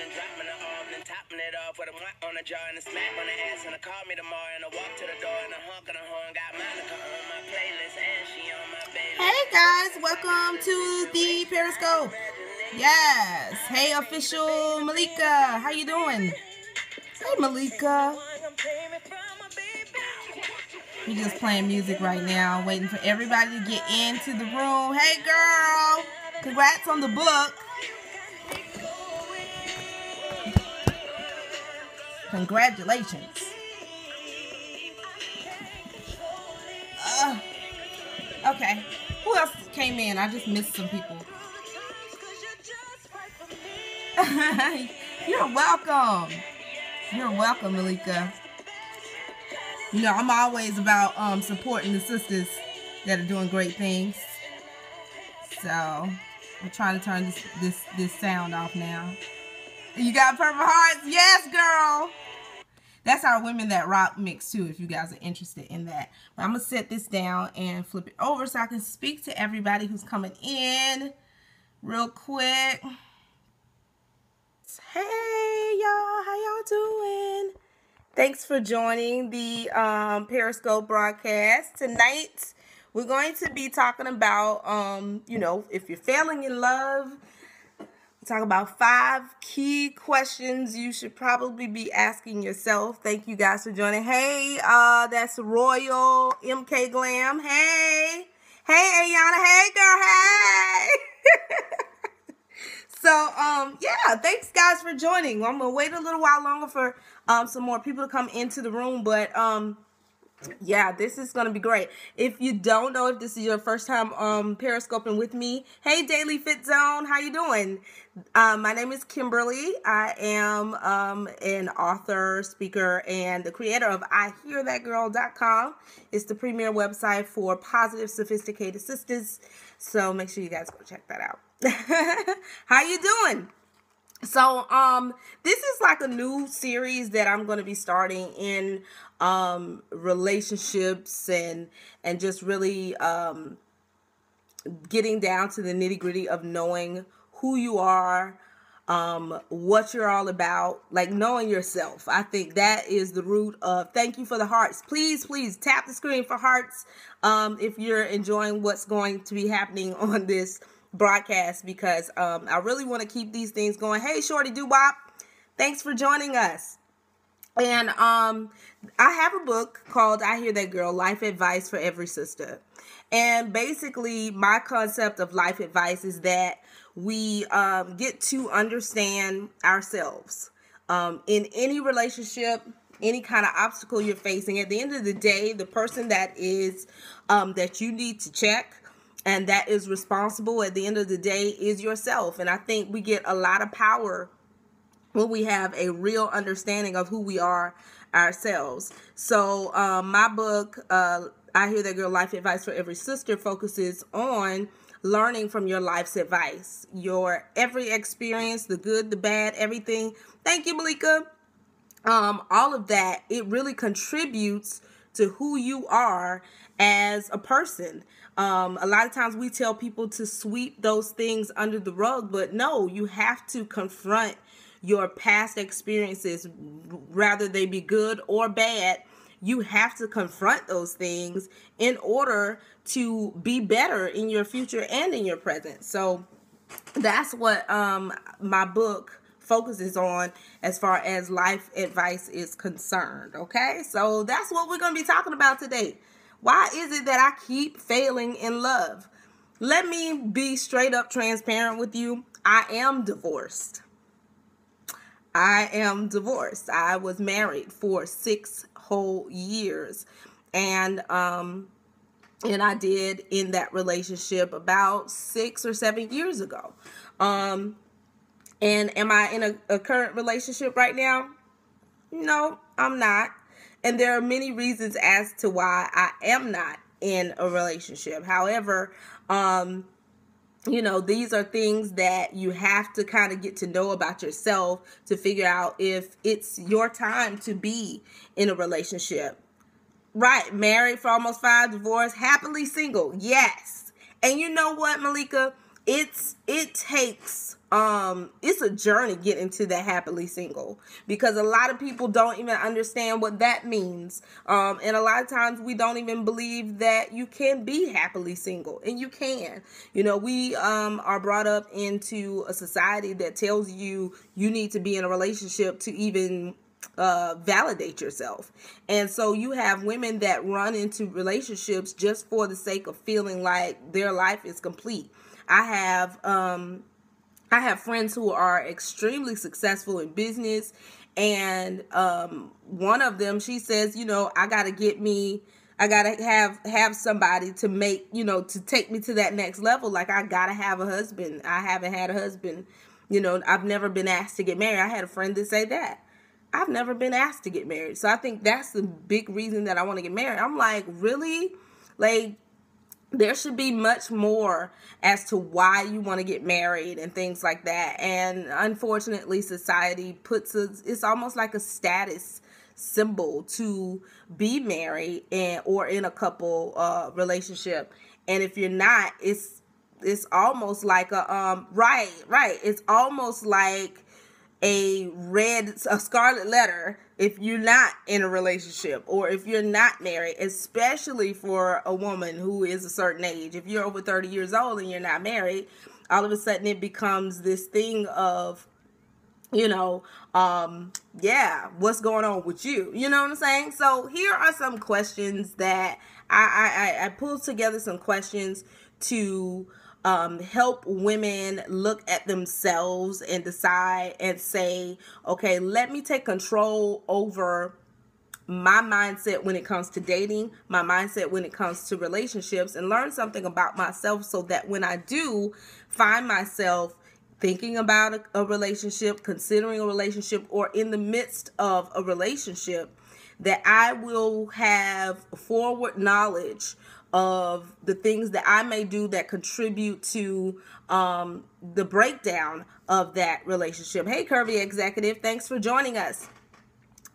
and dropping the arm and topping it off with a whack on the jaw and a smack on the ass and a call me tomorrow and a walk to the door and a honk and a horn. Got Monica on my playlist and she on my playlist. Hey guys, welcome to the Periscope. Yes. Hey official Malika, how you doing? Hey Malika. We just playing music right now, waiting for everybody to get into the room. Hey girl, congrats on the book. Congratulations. Okay, who else came in? I just missed some people. You're welcome. You're welcome, Malika. You know, I'm always about supporting the sisters that are doing great things. So I'm trying to turn this sound off now. You got purple hearts? Yes, girl. That's our Women That Rock mix too, if you guys are interested in that. But I'm gonna set this down and flip it over so I can speak to everybody who's coming in real quick. Hey y'all, how y'all doing? Thanks for joining the Periscope broadcast. Tonight, we're going to be talking about, you know, if you're failing in love, talk about 5 key questions you should probably be asking yourself. Thank you guys for joining. Hey, that's Royal MK Glam. Hey. Hey, Ayana. Hey, girl. Hey. So, yeah, thanks guys for joining. I'm going to wait a little while longer for some more people to come into the room, but yeah, this is going to be great. If you don't know, if this is your first time periscoping with me, hey Daily Fit Zone, how you doing? My name is Kimberly. I am an author, speaker, and the creator of IHearThatGirl.com. It's the premier website for positive, sophisticated sisters. So make sure you guys go check that out. How you doing? So, this is like a new series that I'm going to be starting in, relationships and just really, getting down to the nitty gritty of knowing who you are, what you're all about, like knowing yourself. I think that is the root of, thank you for the hearts. Please tap the screen for hearts, if you're enjoying what's going to be happening on this broadcast, because I really want to keep these things going. Hey Shorty Doo-Wop, thanks for joining us. And I have a book called I Hear That Girl, Life Advice for Every Sister. And basically my concept of life advice is that we get to understand ourselves in any relationship, any kind of obstacle you're facing. At the end of the day, the person that is that you need to check and that is responsible at the end of the day is yourself. And I think we get a lot of power when we have a real understanding of who we are ourselves. So my book, I Hear That Girl, Life Advice for Every Sister, focuses on learning from your life's advice, your every experience, the good, the bad, everything. Thank you, Malika. All of that, it really contributes to who you are as a person. A lot of times we tell people to sweep those things under the rug, but no, you have to confront your past experiences, whether they be good or bad. You have to confront those things in order to be better in your future and in your present. So that's what my book focuses on as far as life advice is concerned. Okay, so that's what we're going to be talking about today. Why is it that I keep failing in love? Let me be straight up transparent with you. I am divorced. I was married for 6 whole years, and I did end that relationship about 6 or 7 years ago. And am I in a current relationship right now? No, I'm not. And there are many reasons as to why I am not in a relationship. However, you know, these are things that you have to kind of get to know about yourself to figure out if it's your time to be in a relationship. Right, married for almost 5, divorced, happily single, yes. And you know what, Malika? It takes it's a journey getting to that happily single, because a lot of people don't even understand what that means. And a lot of times we don't even believe that you can be happily single, and you can. You know, we are brought up into a society that tells you you need to be in a relationship to even validate yourself. And so you have women that run into relationships just for the sake of feeling like their life is complete. I have friends who are extremely successful in business, and one of them, she says, you know, I gotta have somebody to make, you know, to take me to that next level. Like, I gotta have a husband. I haven't had a husband. You know, I've never been asked to get married. I had a friend that say that. I've never been asked to get married. So I think that's the big reason that I want to get married. I'm like, really? Like, there should be much more as to why you want to get married and things like that. And unfortunately, society puts it's almost like a status symbol to be married or in a couple relationship. And if you're not, it's almost like a right. It's almost like a scarlet letter if you're not in a relationship or if you're not married, especially for a woman who is a certain age. If you're over 30 years old and you're not married, all of a sudden it becomes this thing of, you know, what's going on with you? You know what I'm saying? So here are some questions that I pulled together, some questions to help women look at themselves and decide and say, okay, let me take control over my mindset when it comes to dating, my mindset when it comes to relationships, and learn something about myself so that when I do find myself thinking about a relationship, considering a relationship, or in the midst of a relationship, that I will have forward knowledge of the things that I may do that contribute to the breakdown of that relationship. Hey, Curvy Executive, thanks for joining us.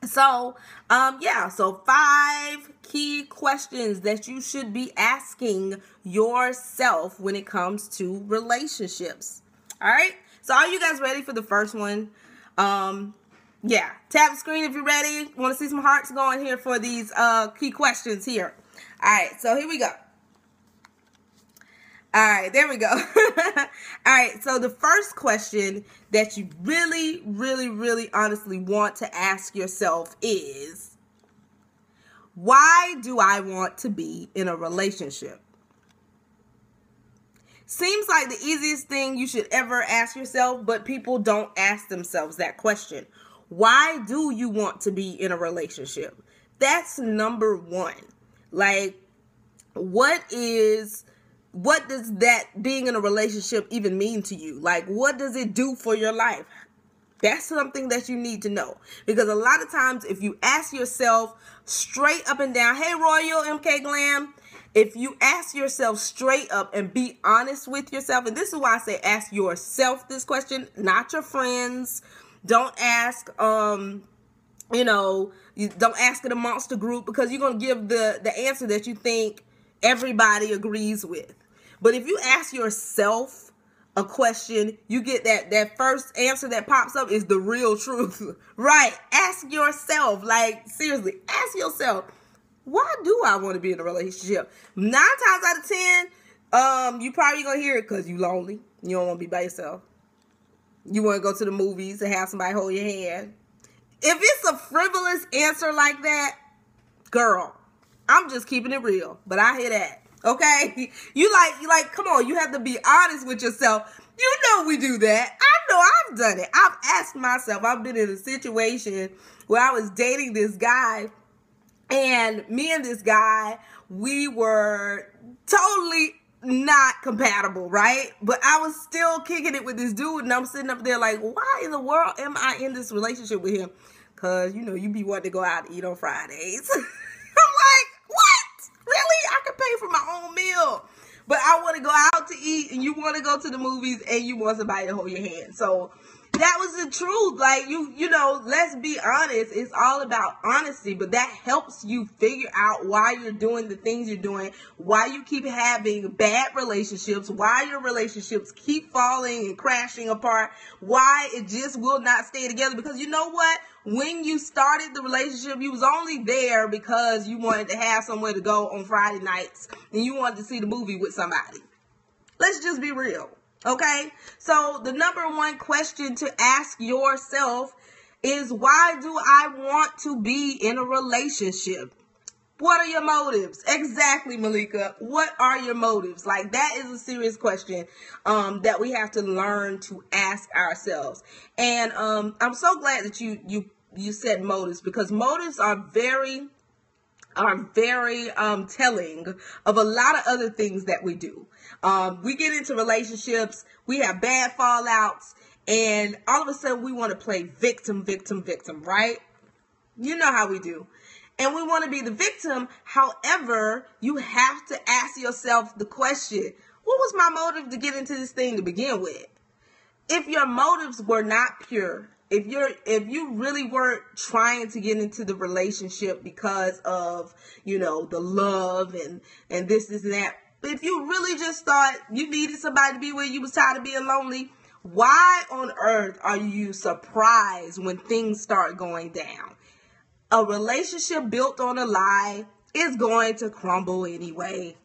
So, so 5 key questions that you should be asking yourself when it comes to relationships. All right, so are you guys ready for the first one? Tap the screen if you're ready. Want to see some hearts going here for these key questions here. All right, so here we go. All right, there we go. All right, so the first question that you really, really, really honestly want to ask yourself is, why do I want to be in a relationship? Seems like the easiest thing you should ever ask yourself, but people don't ask themselves that question. Why do you want to be in a relationship? That's number one. Like, what does that being in a relationship even mean to you? Like, what does it do for your life? That's something that you need to know. Because a lot of times, if you ask yourself straight up and down, hey, Royal MK Glam, if you ask yourself straight up and be honest with yourself, and this is why I say ask yourself this question, not your friends. Don't ask, you don't ask it amongst the group, because you're going to give the answer that you think everybody agrees with. But if you ask yourself a question, you get that first answer that pops up is the real truth, right? Ask yourself, like, seriously, ask yourself, why do I want to be in a relationship? 9 times out of 10, you probably gonna hear it because you lonely. You don't want to be by yourself. You want to go to the movies and have somebody hold your hand. If it's a frivolous answer like that, girl, I'm just keeping it real. But I hear that. Okay? You like, come on, you have to be honest with yourself. You know we do that. I know I've done it. I've asked myself, I've been in a situation where I was dating this guy, and me and this guy, we were totally not compatible, right? But I was still kicking it with this dude, and I'm sitting up there like, why in the world am I in this relationship with him? Because, you be wanting to go out to eat on Fridays. I'm like, what? Really? I can pay for my own meal. But I want to go out to eat, and you want to go to the movies, and you want somebody to hold your hand. So, that was the truth. Like, you know, let's be honest. It's all about honesty, but that helps you figure out why you're doing the things you're doing, why you keep having bad relationships, why your relationships keep falling and crashing apart, why it just will not stay together. Because you know what? When you started the relationship, you was only there because you wanted to have somewhere to go on Friday nights and you wanted to see the movie with somebody. Let's just be real. Okay, so the number one question to ask yourself is, why do I want to be in a relationship? What are your motives? Exactly, Malika. What are your motives? Like, that is a serious question that we have to learn to ask ourselves. And I'm so glad that you said motives, because motives are very telling of a lot of other things that we do. We get into relationships, we have bad fallouts, and all of a sudden we want to play victim, right? You know how we do. And we want to be the victim. However, you have to ask yourself the question, what was my motive to get into this thing to begin with? If your motives were not pure, if you really weren't trying to get into the relationship because of, you know, the love and this and that, if you really just thought you needed somebody to be with, you was tired of being lonely, why on earth are you surprised when things start going down? A relationship built on a lie is going to crumble anyway.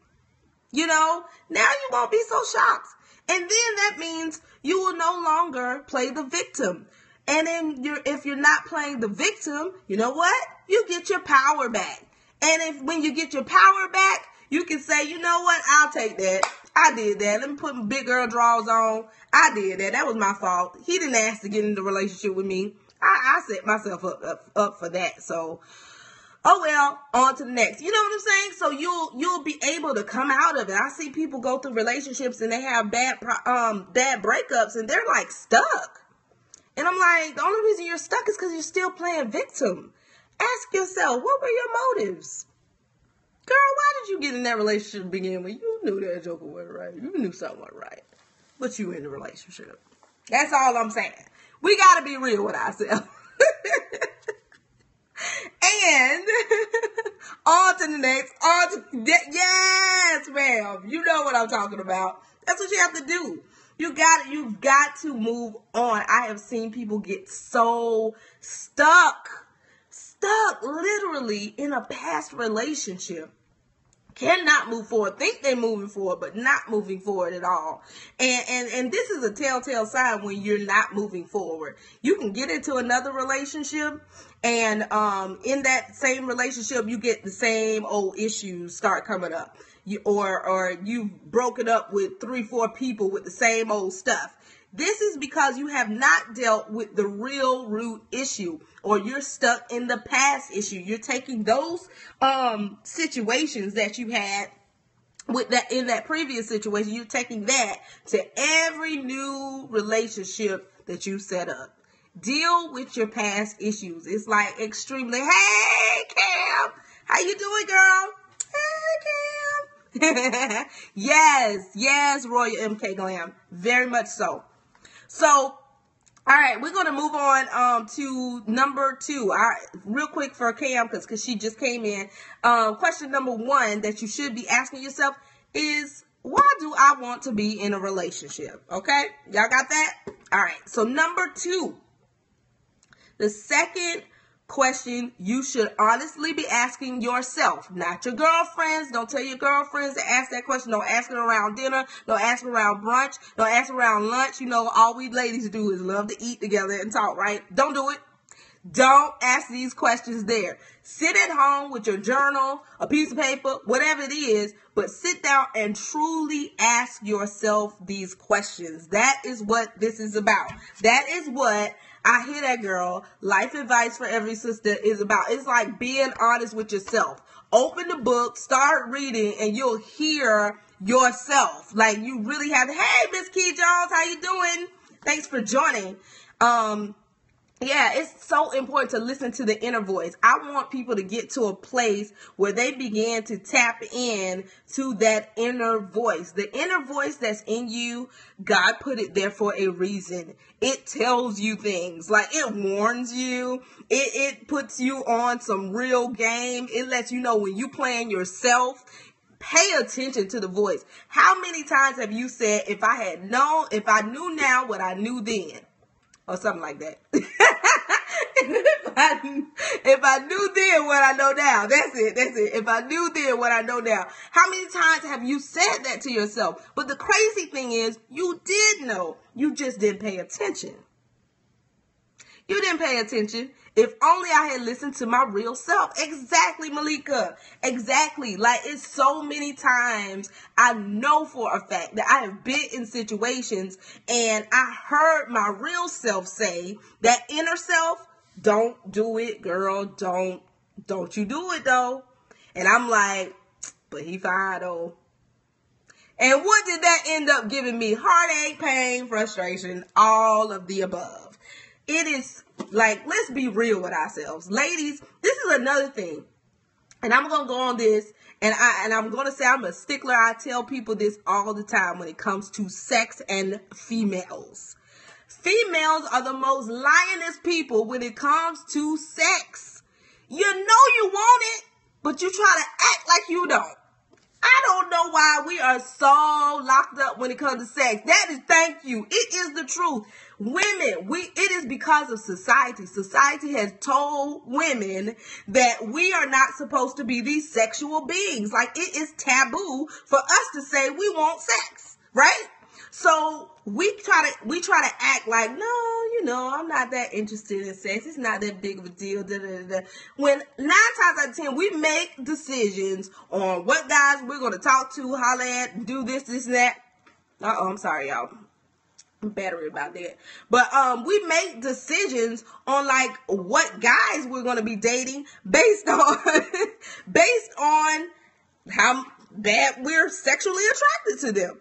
You know, now you won't be so shocked. And then that means you will no longer play the victim. And then if you're not playing the victim, you know what? You get your power back. And when you get your power back, you can say, you know what? I'll take that. I did that. Let me put my big girl drawers on. I did that. That was my fault. He didn't ask to get into a relationship with me. I set myself up for that. So, oh well, on to the next. You know what I'm saying? So you'll be able to come out of it. I see people go through relationships and they have bad breakups and they're like stuck. And I'm like, the only reason you're stuck is because you're still playing victim. Ask yourself, what were your motives? Girl, why did you get in that relationship to begin with? You knew that joker wasn't right. You knew something wasn't right. But you in the relationship. That's all I'm saying. We got to be real with ourselves. And on to the next. Yes, ma'am. You know what I'm talking about. That's what you have to do. You've got to move on. I have seen people get so stuck literally in a past relationship. Cannot move forward. Think they're moving forward, but not moving forward at all. And this is a telltale sign when you're not moving forward. You can get into another relationship, and in that same relationship, you get the same old issues start coming up. Or you've broken up with 3-4 people with the same old stuff. This is because you have not dealt with the real root issue, or you're stuck in the past issue. You're taking those situations that you had with that in that previous situation, you're taking that to every new relationship that you set up. Deal with your past issues. It's like extremely, hey Cam, how you doing, girl? Hey Cam. Yes, Royal MK Glam. Very much so. So, all right, we're going to move on to number 2. Real quick for Cam, because she just came in. Question number 1 that you should be asking yourself is, why do I want to be in a relationship? Okay, y'all got that? All right, so number 2. The second question you should honestly be asking yourself, not your girlfriends. Don't tell your girlfriends to ask that question. Don't ask it around dinner. Don't ask it around brunch. Don't ask it around lunch. You know, all we ladies do is love to eat together and talk, right? Don't do it. Don't ask these questions there. Sit at home with your journal, a piece of paper, whatever it is, but sit down and truly ask yourself these questions. That is what this is about. That is what I hear that, girl. Life advice for every sister is about. It's like being honest with yourself. Open the book, start reading, and you'll hear yourself. Like, you really have, hey, Miss Key Jones, how you doing? Thanks for joining. Yeah, it's so important to listen to the inner voice. I want people to get to a place where they begin to tap in to that inner voice. The inner voice that's in you, God put it there for a reason. It tells you things, like it warns you. It puts you on some real game. It lets you know when you playing yourself. Pay attention to the voice. How many times have you said, if I knew now what I knew then? Or something like that. if I knew then what I know now. That's it. If I knew then what I know now. How many times have you said that to yourself? But the crazy thing is, you did know. You just didn't pay attention. You didn't pay attention. If only I had listened to my real self. Exactly, Malika. Exactly. Like, it's so many times I know for a fact that I have been in situations and I heard my real self say, that inner self, don't do it, girl. Don't you do it, though. And I'm like, but he fine, though. And what did that end up giving me? Heartache, pain, frustration, all of the above. It is like, let's be real with ourselves. Ladies, this is another thing. And I'm going to go on this, and I'm going to say I'm a stickler. I tell people this all the time when it comes to sex and females. Females are the most lioness people when it comes to sex. You know you want it, but you try to act like you don't. I don't know why we are so locked up when it comes to sex. That is, thank you. It is the truth. Women, it is because of society. Society has told women that we are not supposed to be these sexual beings. Like, it is taboo for us to say we want sex, right? So we try to act like, no, I'm not that interested in sex. It's not that big of a deal. When 9 times out of 10, we make decisions on what guys we're going to talk to, holler at, do this, and that. I'm sorry, y'all. I'm battery about that. But we make decisions on like what guys we're going to be dating based on how bad we're sexually attracted to them.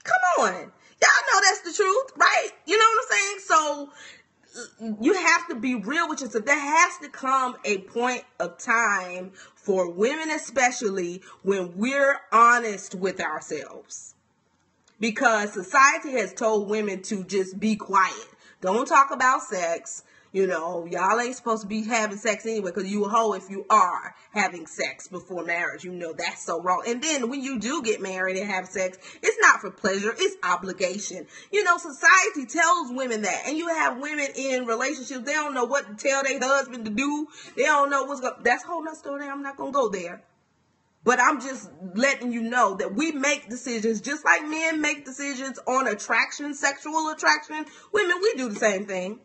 Come on. Y'all know that's the truth, right? You know what I'm saying? So you have to be real with yourself. There has to come a point of time for women, especially when we're honest with ourselves. Because society has told women to just be quiet. Don't talk about sex. You know, y'all ain't supposed to be having sex anyway, because you a hoe if you are having sex before marriage. You know, that's so wrong. And then when you do get married and have sex, it's not for pleasure, it's obligation. You know, society tells women that. And you have women in relationships, they don't know what to tell their husband to do. They don't know what's going to, that's a whole nother story. I'm not going to go there. But I'm just letting you know that we make decisions just like men make decisions on attraction, sexual attraction. Women, we do the same thing.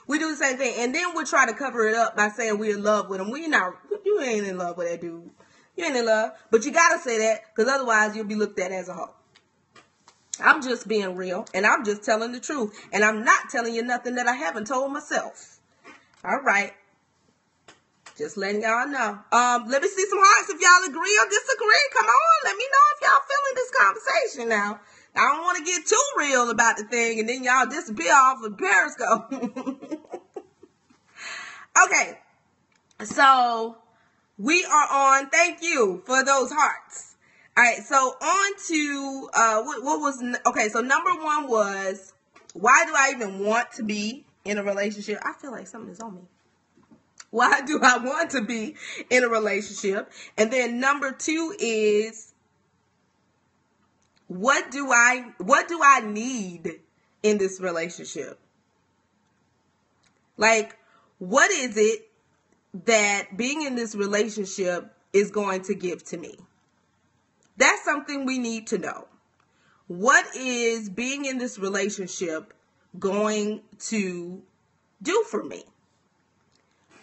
We do the same thing. And then we'll try to cover it up by saying we're in love with him. You ain't in love with that dude. You ain't in love. But you got to say that, because otherwise you'll be looked at as a hoe. I'm just being real, and I'm just telling the truth. And I'm not telling you nothing that I haven't told myself. All right. Just letting y'all know. Let me see some hearts if y'all agree or disagree. Come on. Let me know if y'all feeling this conversation now. I don't want to get too real about the thing and then y'all disappear off of Periscope. Okay. So we are on. Thank you for those hearts. All right. So on to what was okay. So number 1 was, why do I even want to be in a relationship? I feel like something is on me. Why do I want to be in a relationship? And then number 2 is, what do I need in this relationship? Like, what is it that being in this relationship is going to give to me? That's something we need to know. What is being in this relationship going to do for me?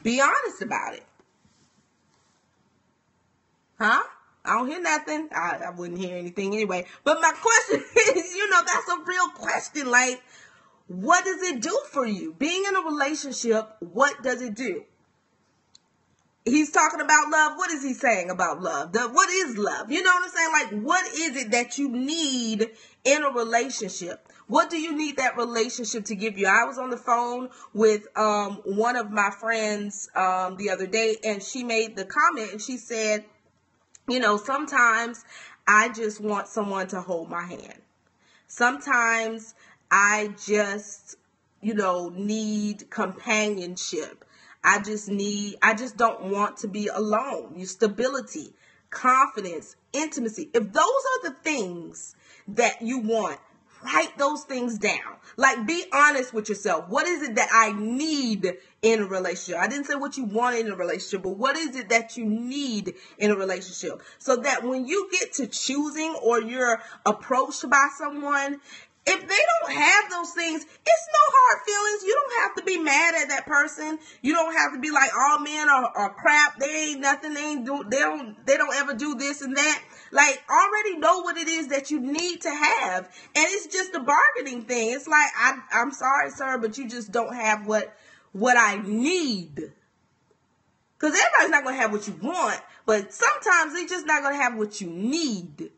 Be honest about it. Huh? I don't hear nothing. I wouldn't hear anything anyway. But my question is, that's a real question. Like, what does it do for you? Being in a relationship, what does it do? He's talking about love. What is he saying about love? What is love? You know what I'm saying? Like, what is it that you need in a relationship? What do you need that relationship to give you? I was on the phone with one of my friends the other day, and she made the comment, and she said, you know, sometimes I just want someone to hold my hand. Sometimes I just, you know, need companionship. I just don't want to be alone. Your stability, confidence, intimacy. If those are the things that you want, write those things down. Like, be honest with yourself. What is it that I need in a relationship? I didn't say what you want in a relationship, but what is it that you need in a relationship? So that when you get to choosing or you're approached by someone, if they don't have those things, it's no hard feelings. You don't have to be mad at that person. You don't have to be like, all men are crap. They ain't nothing. They don't ever do this and that. Like, already know what it is that you need to have. And it's just a bargaining thing. It's like, I'm sorry, sir, but you just don't have what I need. Because everybody's not going to have what you want, but sometimes they're just not going to have what you need.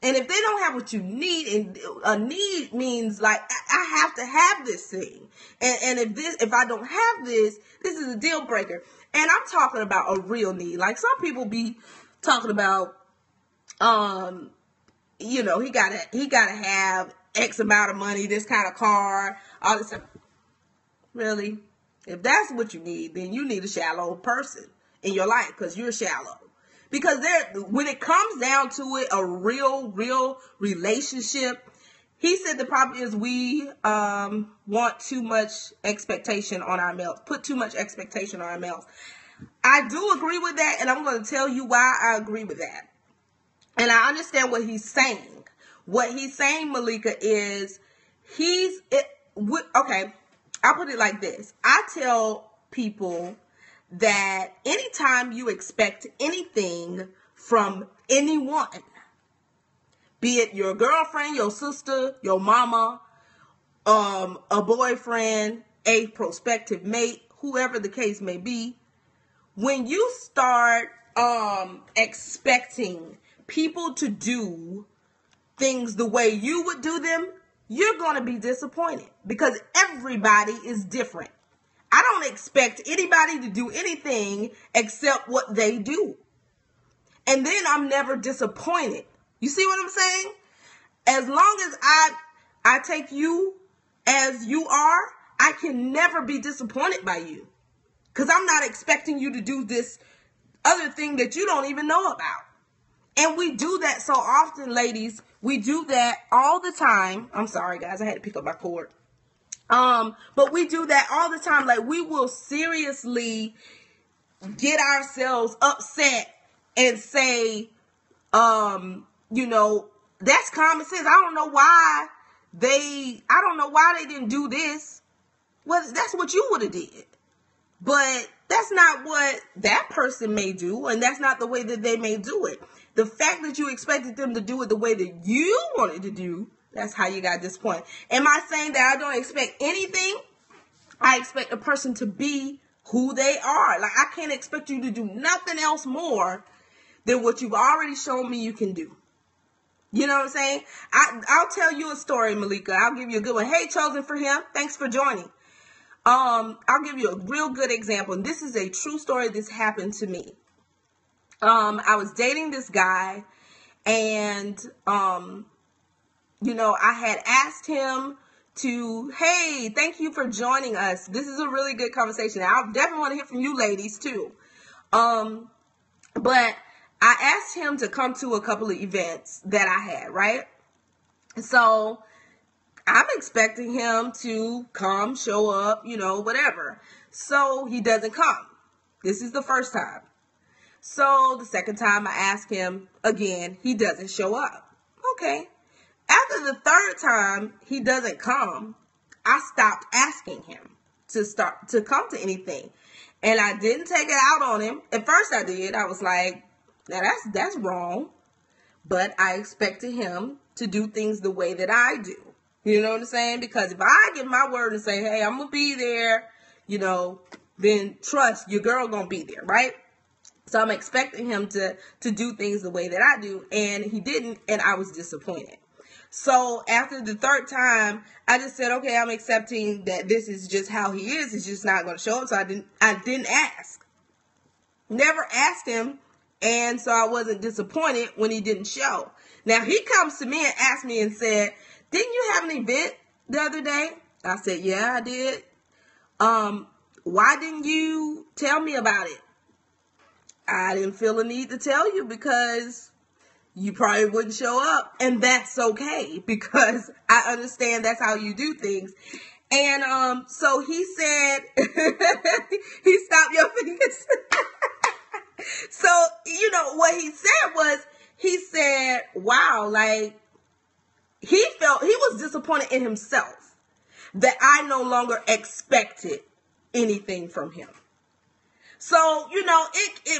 And if they don't have what you need, and a need means like, I have to have this thing. And if I don't have this is a deal breaker. And I'm talking about a real need. Like, some people be talking about, you know, he gotta have X amount of money, this kind of car, all this stuff. Really? If that's what you need, then you need a shallow person in your life, because you're shallow. Because when it comes down to it, a real relationship, he said the problem is we want too much expectation on our males, put too much expectation on our males. I do agree with that, and I'm going to tell you why I agree with that. And I understand what he's saying. What he's saying, Malika, is okay, I'll put it like this. I tell people that anytime you expect anything from anyone, be it your girlfriend, your sister, your mama, a boyfriend, a prospective mate, whoever the case may be, when you start expecting people to do things the way you would do them, you're going to be disappointed, because everybody is different. I don't expect anybody to do anything except what they do. And then I'm never disappointed. You see what I'm saying? As long as I take you as you are, I can never be disappointed by you. Because I'm not expecting you to do this other thing that you don't even know about. And we do that so often, ladies. We do that all the time. I'm sorry, guys. I had to pick up my cord. But we do that all the time. Like, we will seriously get ourselves upset and say, you know, that's common sense. I don't know why they didn't do this. Well, that's what you would have did. But that's not what that person may do, and that's not the way that they may do it. The fact that you expected them to do it the way that you wanted to do, that's how you got disappointed. Am I saying that I don't expect anything? I expect a person to be who they are. Like, I can't expect you to do nothing else more than what you've already shown me you can do. You know what I'm saying? I'll tell you a story, Malika. I'll give you a good one. Hey, Chosen for Him. Thanks for joining. I'll give you a real good example. And this is a true story. This happened to me. I was dating this guy, and, you know, I had asked him to, hey, thank you for joining us. This is a really good conversation. I definitely want to hear from you ladies too. But I asked him to come to a couple of events that I had, right? So I'm expecting him to come, show up, you know, whatever. So he doesn't come. This is the first time. So the second time I ask him again, he doesn't show up. Okay. After the third time he doesn't come, I stopped asking him to come to anything. And I didn't take it out on him. At first I did. I was like, now that's wrong. But I expected him to do things the way that I do. You know what I'm saying? Because if I give my word and say, hey, I'm going to be there, you know, then trust your girl going to be there, right? So I'm expecting him to do things the way that I do, and he didn't, and I was disappointed. So after the third time, I just said, okay, I'm accepting that this is just how he is. It's just not going to show up. So I didn't ask. Never asked him. And so I wasn't disappointed when he didn't show. Now he comes to me and asks me and said, didn't you have an event the other day? I said, yeah, I did. Why didn't you tell me about it? I didn't feel a need to tell you because you probably wouldn't show up. And that's okay because I understand that's how you do things. And so he said, he stopped your fingers. So, you know, what he said was, he said, wow, like, he was disappointed in himself that I no longer expected anything from him. So, you know,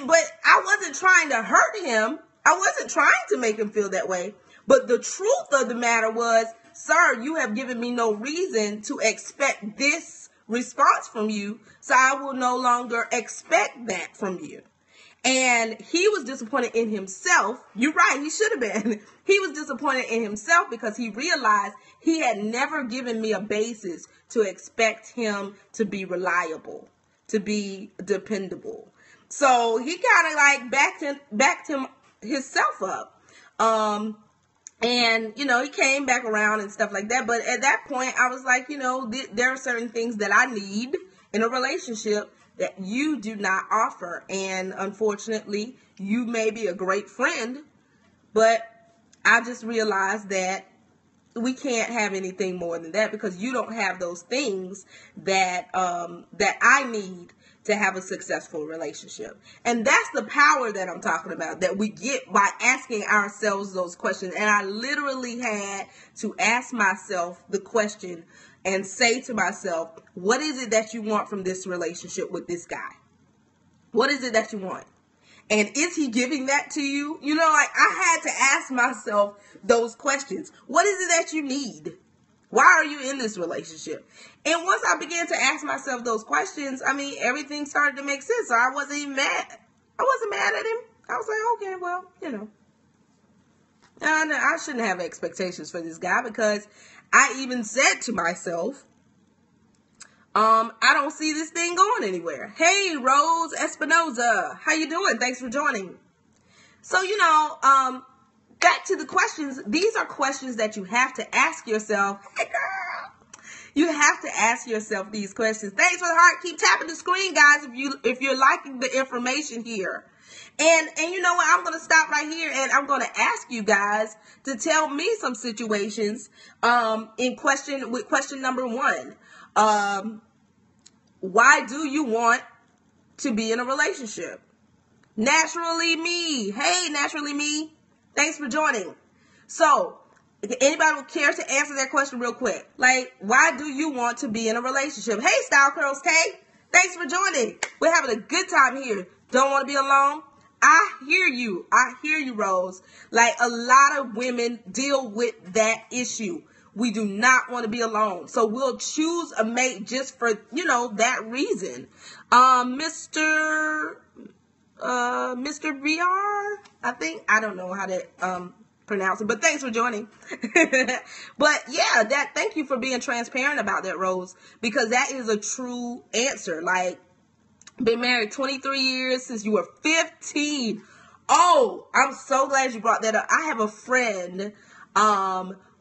but I wasn't trying to hurt him. I wasn't trying to make him feel that way. But the truth of the matter was, sir, you have given me no reason to expect this response from you. So I will no longer expect that from you. And he was disappointed in himself. You're right, he should have been. He was disappointed in himself because he realized he had never given me a basis to expect him to be reliable, to be dependable. So he kind of like backed himself up. And, you know, he came back around and stuff like that. But at that point, I was like, you know, there are certain things that I need in a relationship that you do not offer. And unfortunately, you may be a great friend, but I just realized that we can't have anything more than that because you don't have those things that I need to have a successful relationship. And that's the power that I'm talking about, that we get by asking ourselves those questions. And I literally had to ask myself the question and say to myself, what is it that you want from this relationship with this guy? What is it that you want? And is he giving that to you? You know, like I had to ask myself those questions. What is it that you need? Why are you in this relationship? And once I began to ask myself those questions, I mean, everything started to make sense. So I wasn't even mad. I wasn't mad at him. I was like, okay, well, you know. And I shouldn't have expectations for this guy because I even said to myself, I don't see this thing going anywhere. Hey, Rose Espinoza, how you doing? Thanks for joining. So, you know, back to the questions. These are questions that you have to ask yourself. Hey, girl. You have to ask yourself these questions. Thanks for the heart. Keep tapping the screen, guys, if you're liking the information here. And you know what? I'm going to stop right here and I'm going to ask you guys to tell me some situations with question number 1. Why do you want to be in a relationship? Naturally Me. Hey, Naturally Me. Thanks for joining. So, anybody would care to answer that question real quick? Like, why do you want to be in a relationship? Hey, Style Curls K. Thanks for joining. We're having a good time here. Don't want to be alone? I hear you. I hear you, Rose. Like, a lot of women deal with that issue. We do not want to be alone. So we'll choose a mate just for, you know, that reason. Mr. VR, I think. I don't know how to pronounce it, but thanks for joining. But yeah, thank you for being transparent about that, Rose, because that is a true answer. Like, been married 23 years since you were 15. Oh, I'm so glad you brought that up. I have a friend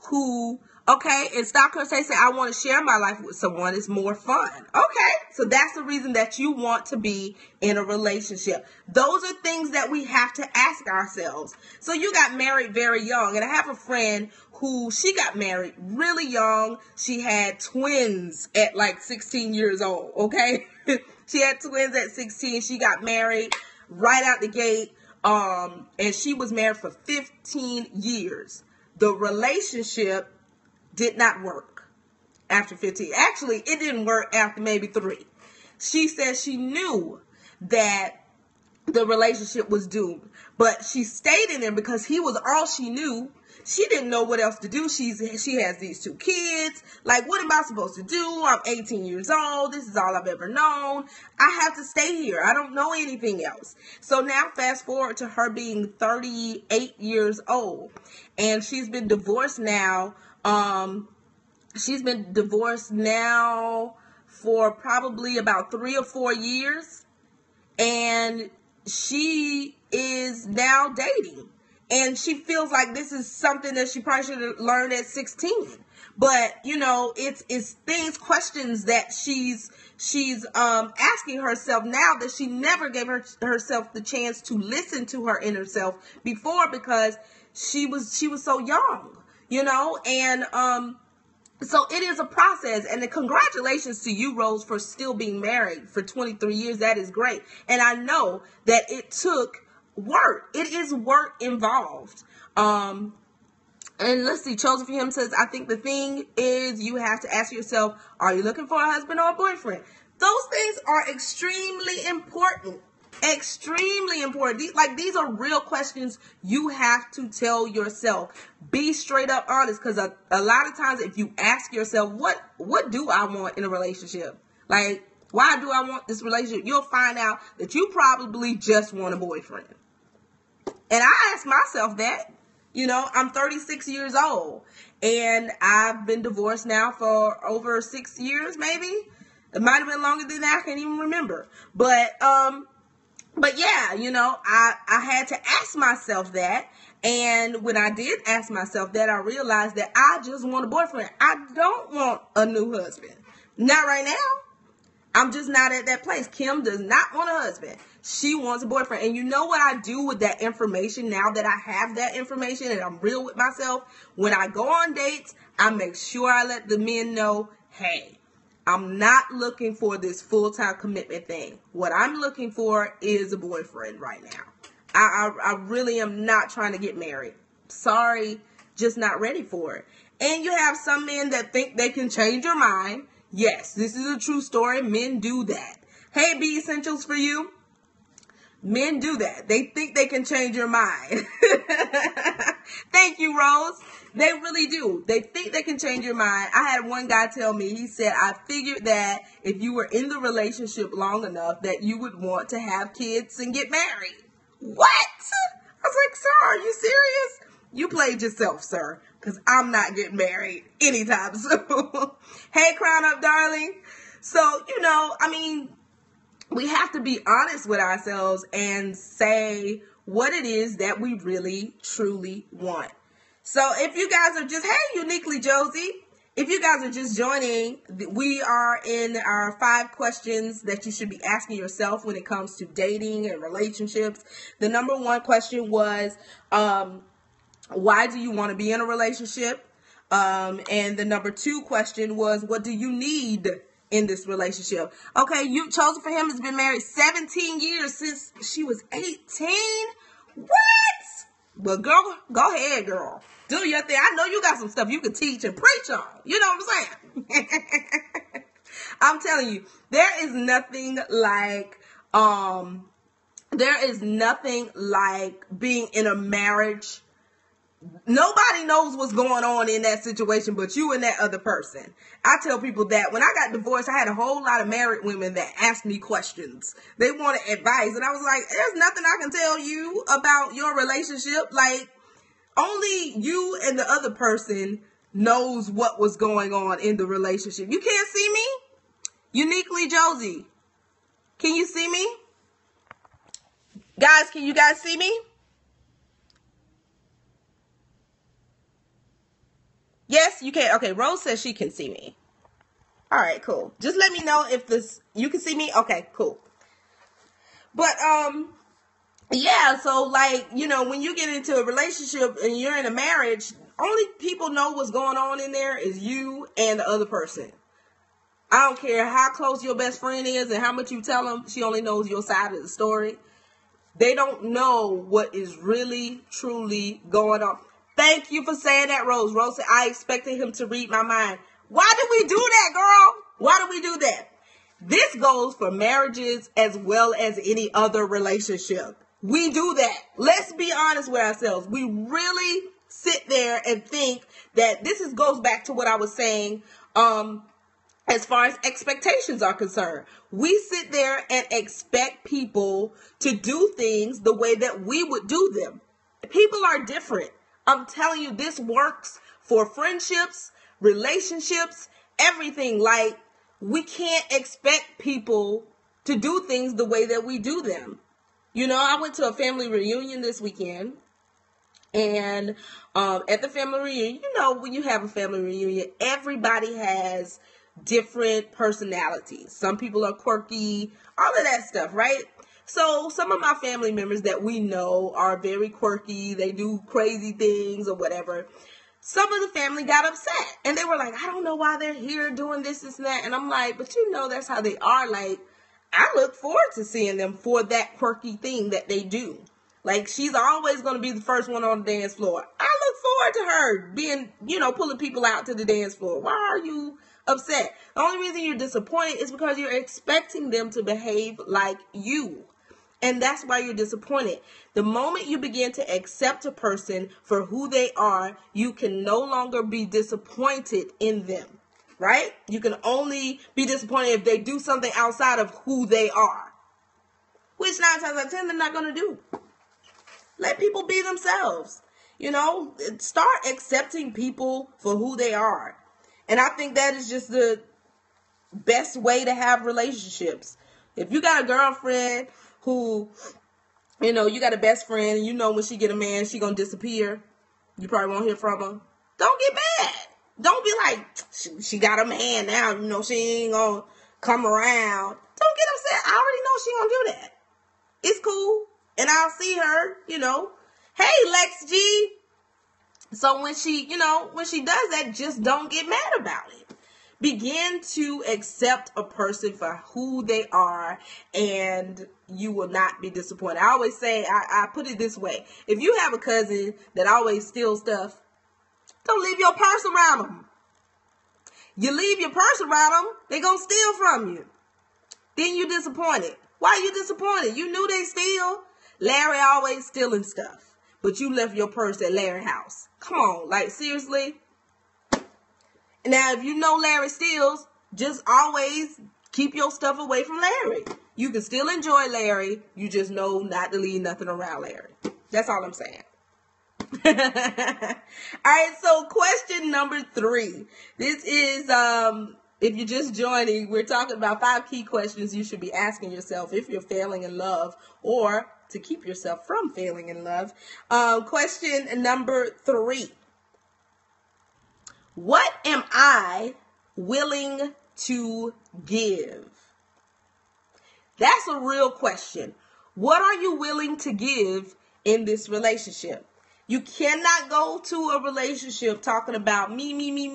who, okay, and Stalker say, I want to share my life with someone. It's more fun. Okay, so that's the reason that you want to be in a relationship. Those are things that we have to ask ourselves. So you got married very young, and I have a friend who, she got married really young. She had twins at like 16 years old, okay? She had twins at 16. She got married right out the gate, and she was married for 15 years. The relationship did not work after 15. Actually, it didn't work after maybe 3. She said she knew that the relationship was doomed, but she stayed in there because he was all she knew, She didn't know what else to do. She has these 2 kids. Like, what am I supposed to do? I'm 18 years old. This is all I've ever known. I have to stay here. I don't know anything else. So now fast forward to her being 38 years old. And she's been divorced now. She's been divorced now for probably about 3 or 4 years. And she is now dating. And she feels like this is something that she probably should have learned at 16. But, you know, it's questions that she's asking herself now that she never gave herself the chance to listen to her inner self before, because she was so young, you know. And so it is a process. And congratulations to you, Rose, for still being married for 23 years. That is great. And I know that it took work. It is work involved. And let's see, Chosen for Him says, I think the thing is you have to ask yourself, are you looking for a husband or a boyfriend? Those things are extremely important. Extremely important. These are real questions you have to tell yourself. Be straight up honest, because a lot of times if you ask yourself, what do I want in a relationship? Like, why do I want this relationship? You'll find out that you probably just want a boyfriend. And I asked myself that. You know, I'm 36 years old, and I've been divorced now for over 6 years, maybe. It might have been longer than that. I can't even remember. But yeah, you know, I had to ask myself that. And when I did ask myself that, I realized that I just want a boyfriend. I don't want a new husband. Not right now. I'm just not at that place. Kim does not want a husband. She wants a boyfriend. And you know what I do with that information now that I have that information and I'm real with myself? When I go on dates, I make sure I let the men know, hey, I'm not looking for this full-time commitment thing. What I'm looking for is a boyfriend right now. I really am not trying to get married. Sorry, just not ready for it. And you have some men that think they can change your mind. Yes, this is a true story. Men do that. Hey, Be Essentials for you. Men do that. They think they can change your mind. Thank you, Rose. They really do. They think they can change your mind. I had one guy tell me, he said, I figured that if you were in the relationship long enough that you would want to have kids and get married. What? I was like, sir, are you serious? You played yourself, sir, because I'm not getting married anytime soon. Hey, Crown Up, darling. So, you know, I mean, we have to be honest with ourselves and say what it is that we really, truly want. So if you guys are just, hey, Uniquely Josie, if you guys are just joining, we are in our 5 questions that you should be asking yourself when it comes to dating and relationships. The number 1 question was, why do you want to be in a relationship? And the number 2 question was, what do you need in this relationship? Okay, you Chosen for Him has been married 17 years since she was 18. What? Well, girl, go ahead, girl. Do your thing. I know you got some stuff you can teach and preach on. You know what I'm saying? I'm telling you, there is nothing like being in a marriage. Nobody knows what's going on in that situation but you and that other person. I tell people that when I got divorced, I had a whole lot of married women that asked me questions. They wanted advice. And I was like, there's nothing I can tell you about your relationship. Like, only you and the other person knows what was going on in the relationship. You can't see me? Uniquely Josie, can you see me? Guys, can you guys see me? Yes, you can. Okay, Rose says she can see me. All right, cool. Just let me know if you can see me. Okay, cool. But, yeah, so like, you know, when you get into a relationship and you're in a marriage, only people know what's going on in there is you and the other person. I don't care how close your best friend is and how much you tell them, she only knows your side of the story. They don't know what is really, truly going on. Thank you for saying that, Rose. Rose said, I expected him to read my mind. Why did we do that, girl? Why did we do that? This goes for marriages as well as any other relationship. We do that. Let's be honest with ourselves. We really sit there and think that goes back to what I was saying, as far as expectations are concerned. We sit there and expect people to do things the way that we would do them. People are different. I'm telling you, this works for friendships, relationships, everything. Like, we can't expect people to do things the way that we do them. You know, I went to a family reunion this weekend. And at the family reunion, you know, when you have a family reunion, everybody has different personalities. Some people are quirky, all of that stuff, right? So some of my family members that we know are very quirky. They do crazy things or whatever. Some of the family got upset and they were like, I don't know why they're here doing this and that. And I'm like, but you know, that's how they are. Like, I look forward to seeing them for that quirky thing that they do. Like, she's always going to be the first one on the dance floor. I look forward to her being, you know, pulling people out to the dance floor. Why are you upset? The only reason you're disappointed is because you're expecting them to behave like you. And that's why you're disappointed. The moment you begin to accept a person for who they are, you can no longer be disappointed in them, right? You can only be disappointed if they do something outside of who they are, which 9 times out of 10 they're not going to do. Let people be themselves. You know, start accepting people for who they are. And I think that is just the best way to have relationships. If you got a girlfriend who, you know, you got a best friend and you know when she get a man, she gonna disappear. You probably won't hear from her. Don't get mad. Don't be like, she got a man now, you know, she ain't gonna come around. Don't get upset. I already know she gonna do that. It's cool. And I'll see her, you know. Hey, Lex G. So when she, you know, when she does that, just don't get mad about it. Begin to accept a person for who they are, and you will not be disappointed. I always say, I put it this way. If you have a cousin that always steals stuff, don't leave your purse around them. You leave your purse around them, they're going to steal from you. Then you're disappointed. Why are you disappointed? You knew they steal. Larry always stealing stuff, but you left your purse at Larry's house. Come on, like, seriously? Now, if you know Larry steals, just always keep your stuff away from Larry. You can still enjoy Larry. You just know not to leave nothing around Larry. That's all I'm saying. All right, so question number 3. This is, if you're just joining, we're talking about 5 key questions you should be asking yourself if you're failing in love, or to keep yourself from failing in love. Question number 3. What am I willing to give? That's a real question. What are you willing to give in this relationship? You cannot go to a relationship talking about me, gimme.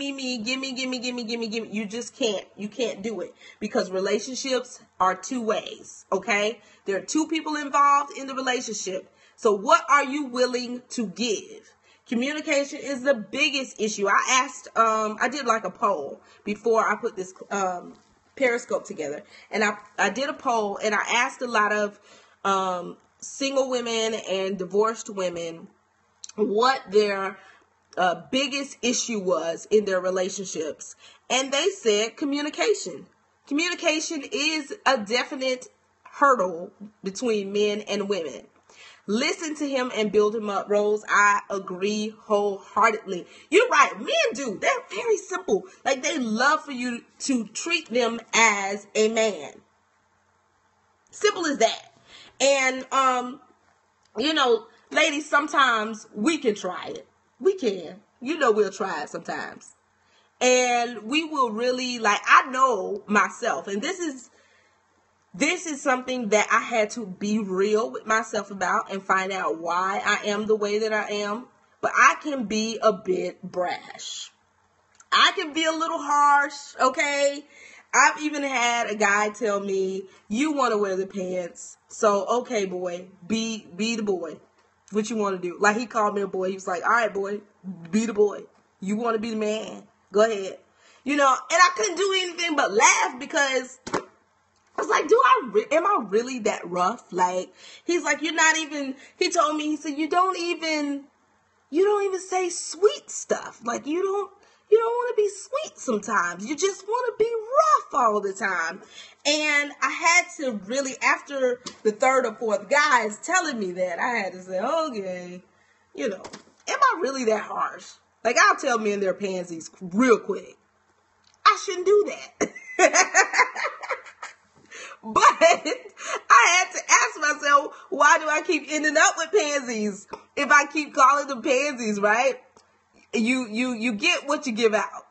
You just can't. You can't do it, because relationships are 2 ways, okay? There are 2 people involved in the relationship. So what are you willing to give? Communication is the biggest issue. I asked, I did like a poll before I put this Periscope together. And I did a poll, and I asked a lot of single women and divorced women what their biggest issue was in their relationships. And they said communication. Communication is a definite hurdle between men and women. Listen to him and build him up, Rose. I agree wholeheartedly. You're right. Men do. They're very simple. Like, they love for you to treat them as a man. Simple as that. And, you know, ladies, sometimes we can try it. We can. You know, we'll try it sometimes. And we will really, like, I know myself, and this is something that I had to be real with myself about and find out why I am the way that I am. But I can be a bit brash. I can be a little harsh, okay? I've even had a guy tell me, you want to wear the pants. So, okay, boy, be the boy. What you want to do? Like, he called me a boy. He was like, all right, boy, be the boy. You want to be the man? Go ahead. You know, and I couldn't do anything but laugh, because I was like, am I really that rough? Like, he's like, you're not even, he told me, he said, you don't even You don't even say sweet stuff. Like you don't want to be sweet sometimes. You just want to be rough all the time. And I had to really, after the third or fourth guy is telling me that, I had to say, okay, am I really that harsh? Like, I'll tell men they're pansies real quick. I shouldn't do that. But I had to ask myself, why do I keep ending up with pansies? If I keep calling them pansies, right? You get what you give out.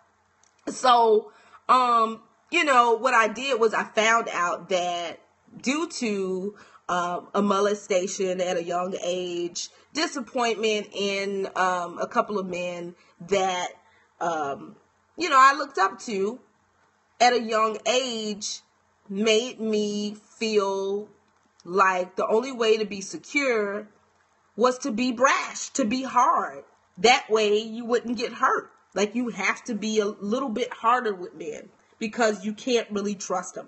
So, what I did was I found out that due to a molestation at a young age, disappointment in a couple of men that, I looked up to at a young age, made me feel like the only way to be secure was to be brash, to be hard. That way you wouldn't get hurt. Like, you have to be a little bit harder with men because you can't really trust them.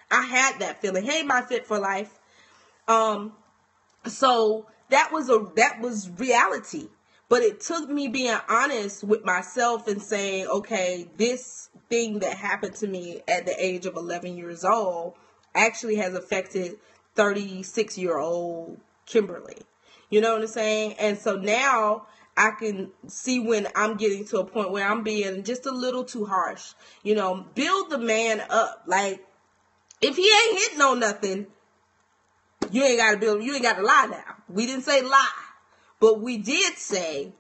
I had that feeling. Hey, my fit for life. So that was reality. But it took me being honest with myself and saying, okay, this thing that happened to me at the age of 11 years old actually has affected 36-year-old Kimberly. You know what I'm saying? And so now I can see when I'm getting to a point where I'm being just a little too harsh. Build the man up. Like, if he ain't hitting on nothing, you ain't got to lie now. We didn't say lie. But we did say,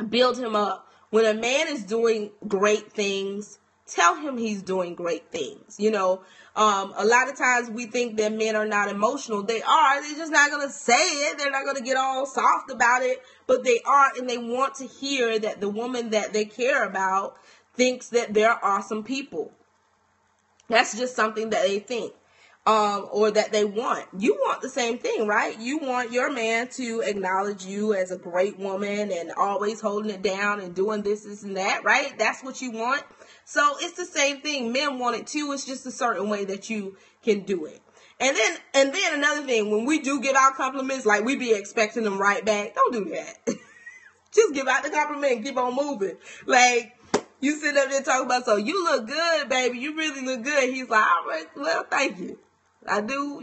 build him up. When a man is doing great things, tell him he's doing great things. A lot of times we think that men are not emotional. They are. They're just not going to say it. They're not going to get all soft about it. But they are, and they want to hear that the woman that they care about thinks that they're awesome people. That's just something that they think. Or that they want. You want the same thing, right? You want your man to acknowledge you as a great woman and always holding it down and doing this and that, right? That's what you want. So it's the same thing. Men want it too. It's just a certain way that you can do it. And then another thing, when we do give out compliments, like we be expecting them right back, don't do that. Just give out the compliment and keep on moving. Like, you sit up there talking about, so you look good, baby. You really look good. He's like, all right, well, thank you. I do,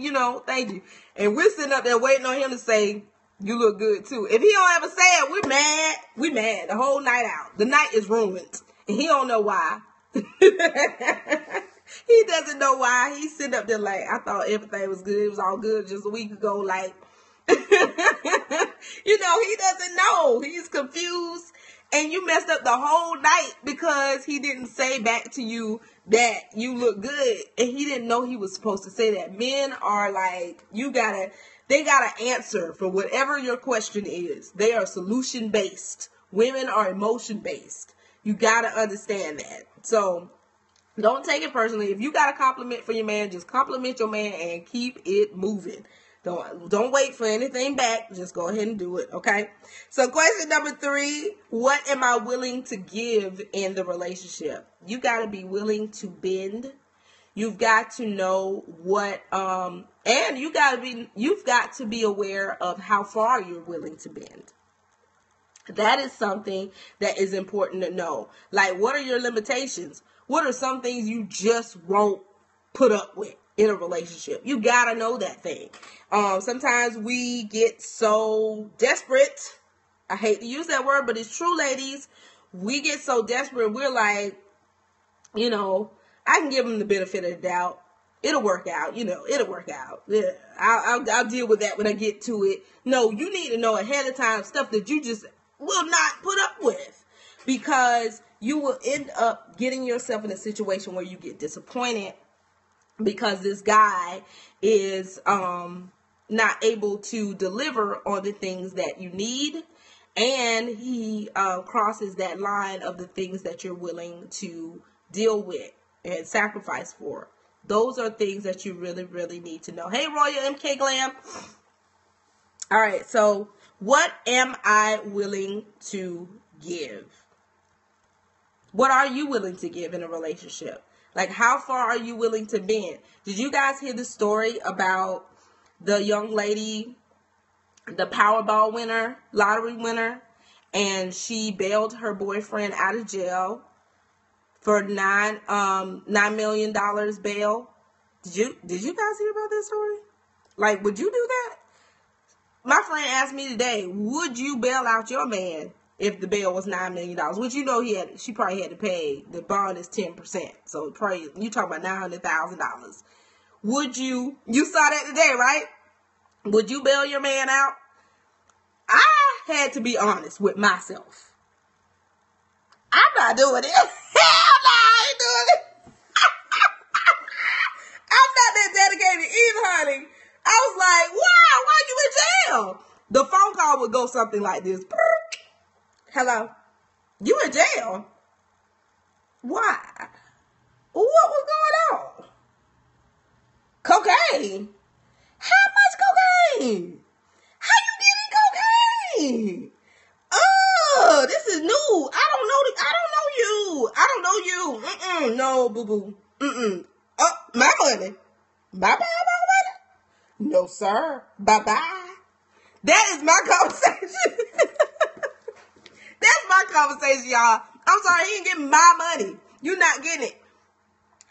thank you. And we're sitting up there waiting on him to say, you look good too. If he don't ever say it, we're mad. We mad the whole night out. The night is ruined. And he don't know why. He doesn't know why. He's sitting up there like, I thought everything was good. It was all good just a week ago. Like, he doesn't know. He's confused. And you messed up the whole night because he didn't say back to you that you look good. And he didn't know he was supposed to say that. Men are like, they gotta answer for whatever your question is. They are solution based. Women are emotion based. You gotta understand that. So don't take it personally. If you got a compliment for your man, just compliment your man and keep it moving. Don't wait for anything back. Just go ahead and do it, okay? So question number 3, what am I willing to give in the relationship? You got to be willing to bend. You've got to know what, and you've got to be aware of how far you're willing to bend. That is something that is important to know. Like, what are your limitations? What are some things you just won't put up with in a relationship? You gotta know that thing. Sometimes we get so desperate. I hate to use that word, but it's true, ladies. We get so desperate. We're like, I can give him the benefit of the doubt. It'll work out. It'll work out. Yeah, I'll deal with that when I get to it. No, you need to know ahead of time stuff that you just will not put up with, because you will end up getting yourself in a situation where you get disappointed because this guy is not able to deliver on the things that you need, and he crosses that line of the things that you're willing to deal with and sacrifice for. Those are things that you really, really need to know. Hey, Royal MK Glam. All right, so what am I willing to give? What are you willing to give in a relationship? Like, how far are you willing to bend? Did you guys hear the story about the young lady, the Powerball winner, lottery winner? and she bailed her boyfriend out of jail for $9 million bail. Did you guys hear about this story? Like, would you do that? My friend asked me today, would you bail out your man if the bail was $9 million? Which, you know, she probably had to pay. The bond is 10%. So probably, you talking about $900,000. Would you saw that today, right? Would you bail your man out? I had to be honest with myself. I'm not doing it. Hell no, I ain't doing it. I'm not that dedicated either, honey. I was like, wow, why you in jail? The phone call would go something like this. Hello? You in jail? Why? What was going on? Cocaine? How much cocaine? How you getting cocaine? Oh, this is new. I don't know you. No, boo-boo. Oh, my money. Bye-bye, my money. No, sir. Bye-bye. That is my conversation. That's my conversation, y'all. I'm sorry, he ain't getting my money. You're not getting it.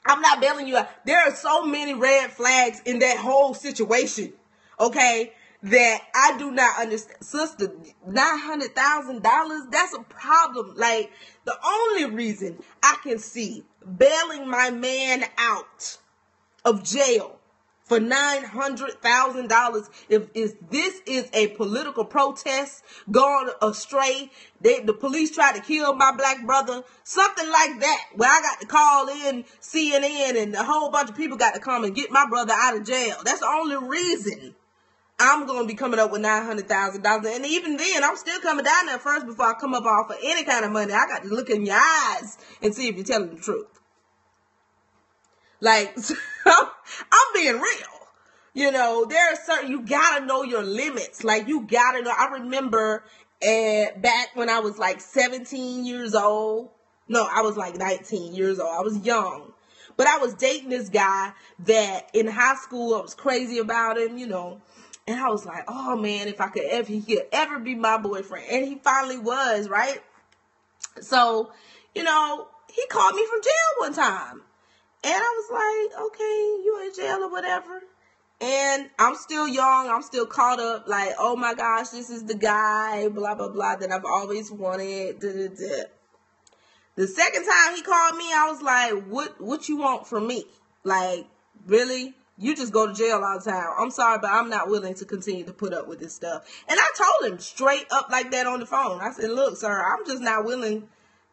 I'm not bailing you out. There are so many red flags in that whole situation, okay, that I do not understand. Sister, $900,000, that's a problem. Like, the only reason I can see bailing my man out of jail for $900,000 if this is a political protest gone astray, the police tried to kill my black brother, something like that, where I got to call in CNN and a whole bunch of people got to come and get my brother out of jail. That's the only reason I'm going to be coming up with $900,000. And even then, I'm still coming down there first before I come up off for any kind of money. I got to look in your eyes and see if you're telling the truth. Like, I'm being real. You know, there are certain, you gotta know your limits. Like, you gotta know. I remember back when I was like 17 years old. No, I was like 19 years old. I was young. But I was dating this guy that in high school, I was crazy about him, you know. And I was like, oh man, if he could ever be my boyfriend. And he finally was, right? So, you know, he called me from jail one time. And I was like, okay, you in jail or whatever. And I'm still young. I'm still caught up. Like, oh my gosh, this is the guy, blah, blah, blah, that I've always wanted. Da, da, da. The second time he called me, I was like, what you want from me? Like, really? You just go to jail all the time. I'm sorry, but I'm not willing to continue to put up with this stuff. And I told him straight up like that on the phone. I said, look, sir, I'm just not willing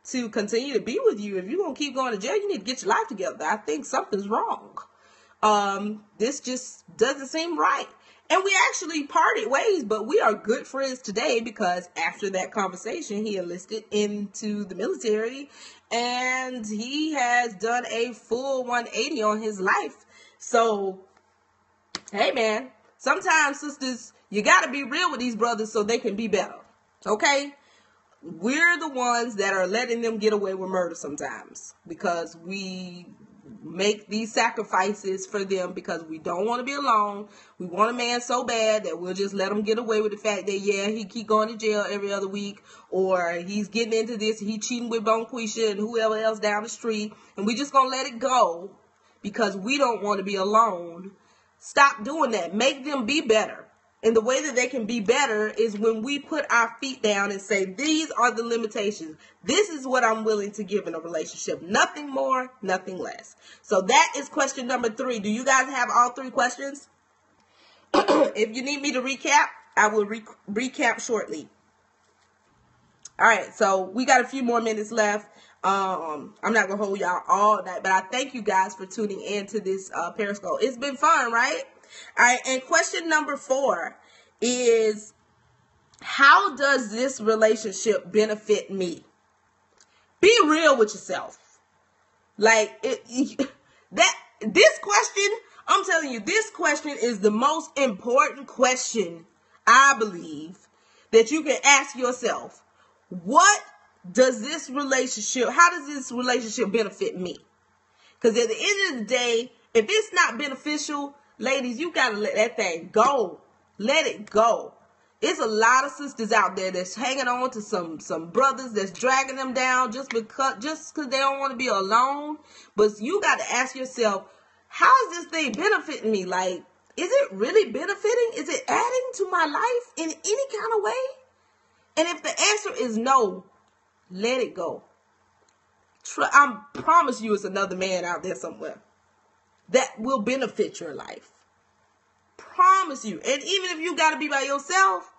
to continue to be with you. If you're going to keep going to jail, you need to get your life together. I think something's wrong. This just doesn't seem right. And we actually parted ways, but we are good friends today because after that conversation, he enlisted into the military and he has done a full 180 on his life. So, hey man, sometimes sisters, you got to be real with these brothers so they can be better. Okay? We're the ones that are letting them get away with murder sometimes because we make these sacrifices for them because we don't want to be alone. We want a man so bad that we'll just let him get away with the fact that, yeah, he keep going to jail every other week, or he's getting into this, he cheating with Bonquisha and whoever else down the street, and we just gonna let it go because we don't want to be alone. Stop doing that. Make them be better. And the way that they can be better is when we put our feet down and say, these are the limitations. This is what I'm willing to give in a relationship. Nothing more, nothing less. So that is question number 3. Do you guys have all 3 questions? If you need me to recap, I will recap shortly. All right, so we got a few more minutes left. I'm not going to hold y'all all night, but I thank you guys for tuning in to this Periscope. It's been fun, right? All right, and question number 4 is, how does this relationship benefit me? Be real with yourself. Like, this question, I'm telling you, this question is the most important question, I believe, that you can ask yourself. How does this relationship benefit me? Because at the end of the day, if it's not beneficial, ladies, you got to let that thing go. Let it go. It's a lot of sisters out there that's hanging on to some brothers that's dragging them down just because they don't want to be alone. But you got to ask yourself, how is this thing benefiting me? Like, is it really benefiting? Is it adding to my life in any kind of way? And if the answer is no, let it go. I promise you it's another man out there somewhere that will benefit your life. Promise you. And even if you got to be by yourself,